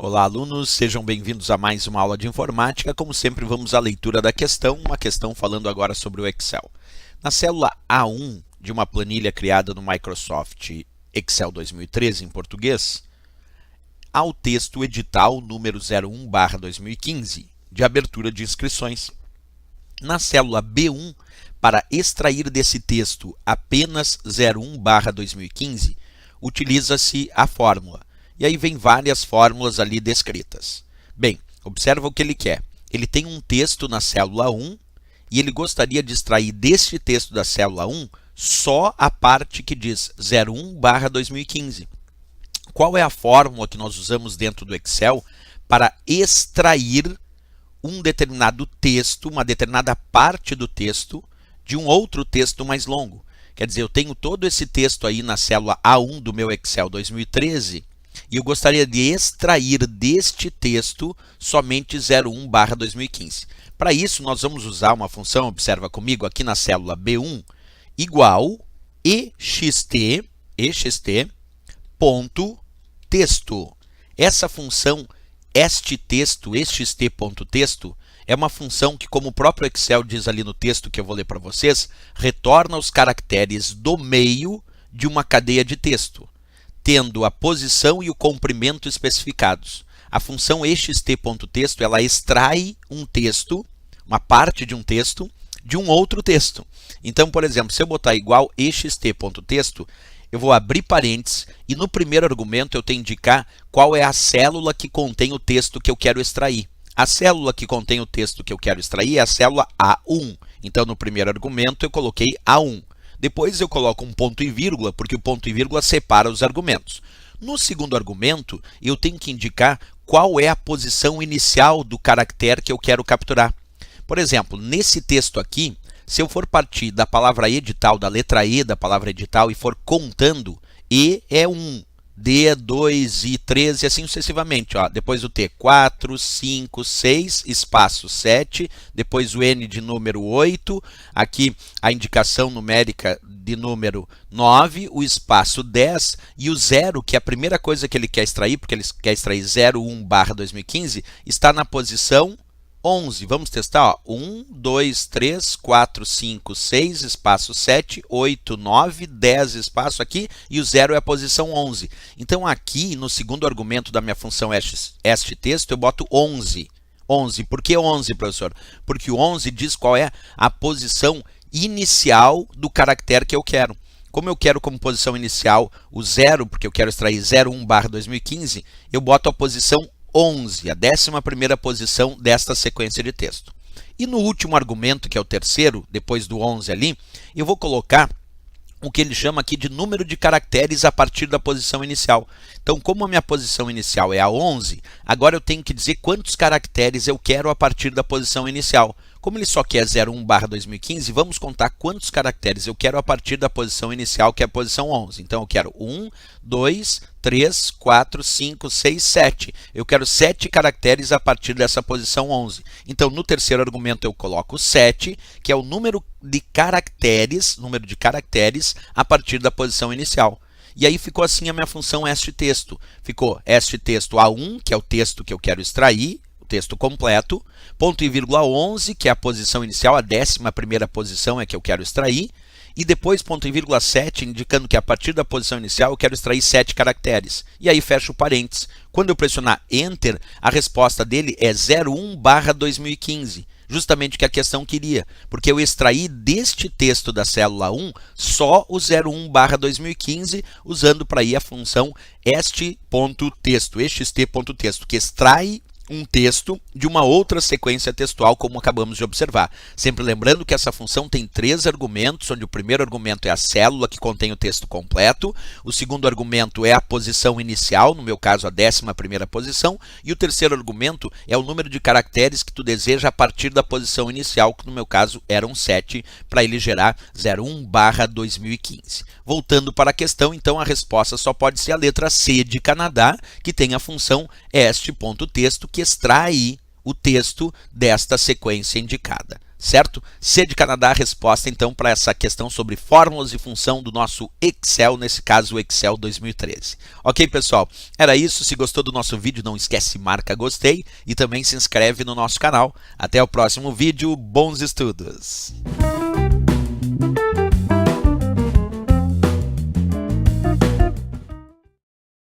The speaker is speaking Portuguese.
Olá, alunos, sejam bem-vindos a mais uma aula de informática. Como sempre, vamos à leitura da questão, uma questão falando agora sobre o Excel. Na célula A1 de uma planilha criada no Microsoft Excel 2013 em português, há o texto edital número 01/2015 de abertura de inscrições. Na célula B1, para extrair desse texto apenas 01/2015, utiliza-se a fórmula. E aí vem várias fórmulas ali descritas. Bem, observa o que ele quer. Ele tem um texto na célula 1 e ele gostaria de extrair deste texto da célula 1 só a parte que diz 01/2015. Qual é a fórmula que nós usamos dentro do Excel para extrair um determinado texto, uma determinada parte do texto, de um outro texto mais longo? Quer dizer, eu tenho todo esse texto aí na célula A1 do meu Excel 2013 e eu gostaria de extrair deste texto somente 01/2015. Para isso, nós vamos usar uma função, observa comigo, aqui na célula B1, igual ext.texto. Essa função ext.texto é uma função que, como o próprio Excel diz ali no texto que eu vou ler para vocês, retorna os caracteres do meio de uma cadeia de texto, tendo a posição e o comprimento especificados. A função ext.texto, ela extrai um texto, uma parte de um texto, de um outro texto. Então, por exemplo, se eu botar igual ext.texto, eu vou abrir parênteses e no primeiro argumento eu tenho que indicar qual é a célula que contém o texto que eu quero extrair. A célula que contém o texto que eu quero extrair é a célula A1. Então, no primeiro argumento, eu coloquei A1. Depois eu coloco um ponto e vírgula, porque o ponto e vírgula separa os argumentos. No segundo argumento, eu tenho que indicar qual é a posição inicial do caractere que eu quero capturar. Por exemplo, nesse texto aqui, se eu for partir da palavra edital, da letra E da palavra edital, e for contando, E é 1, D é 2 e 3 e assim sucessivamente. Ó. Depois o T, 4, 5, 6, espaço 7, depois o N de número 8, aqui a indicação numérica de número 9, o espaço 10 e o 0, que é a primeira coisa que ele quer extrair, porque ele quer extrair 01/2015, está na posição 11. Vamos testar, ó. 1, 2, 3, 4, 5, 6, espaço 7, 8, 9, 10, espaço aqui, e o 0 é a posição 11. Então, aqui, no segundo argumento da minha função ext.texto, eu boto 11. 11. Por que 11, professor? Porque o 11 diz qual é a posição inicial do caractere que eu quero. Como eu quero como posição inicial o 0, porque eu quero extrair 01/2015, eu boto a posição 11, a 11ª posição desta sequência de texto. E no último argumento, que é o terceiro, depois do 11 ali, eu vou colocar o que ele chama aqui de número de caracteres a partir da posição inicial. Então, como a minha posição inicial é a 11, agora eu tenho que dizer quantos caracteres eu quero a partir da posição inicial. Como ele só quer 01/2015, vamos contar quantos caracteres eu quero a partir da posição inicial, que é a posição 11. Então, eu quero 1, 2, 3, 4, 5, 6, 7. Eu quero 7 caracteres a partir dessa posição 11. Então, no terceiro argumento, eu coloco 7, que é o número de caracteres a partir da posição inicial. E aí ficou assim a minha função ext.texto. Ficou ext.texto A1, que é o texto que eu quero extrair, texto completo, ponto e vírgula 11, que é a posição inicial, a 11ª posição é que eu quero extrair, e depois ponto e vírgula 7, indicando que a partir da posição inicial eu quero extrair 7 caracteres. E aí fecho parênteses. Quando eu pressionar Enter, a resposta dele é 01/2015, justamente o que a questão queria, porque eu extraí deste texto da célula 1 só o 01/2015, usando para aí a função ext.texto, que extrai um texto de uma outra sequência textual, como acabamos de observar. Sempre lembrando que essa função tem 3 argumentos, onde o primeiro argumento é a célula que contém o texto completo, o segundo argumento é a posição inicial, no meu caso a 11ª posição, e o terceiro argumento é o número de caracteres que tu deseja a partir da posição inicial, que no meu caso eram 7, para ele gerar 01/2015. Voltando para a questão, então a resposta só pode ser a letra C de Canadá, que tem a função ext.texto, que extrai o texto desta sequência indicada. certo? C de Canadá, a resposta então para essa questão sobre fórmulas e função do nosso Excel, nesse caso o Excel 2013. Ok, pessoal? Era isso. Se gostou do nosso vídeo, não esquece, marca gostei e também se inscreve no nosso canal. Até o próximo vídeo. Bons estudos!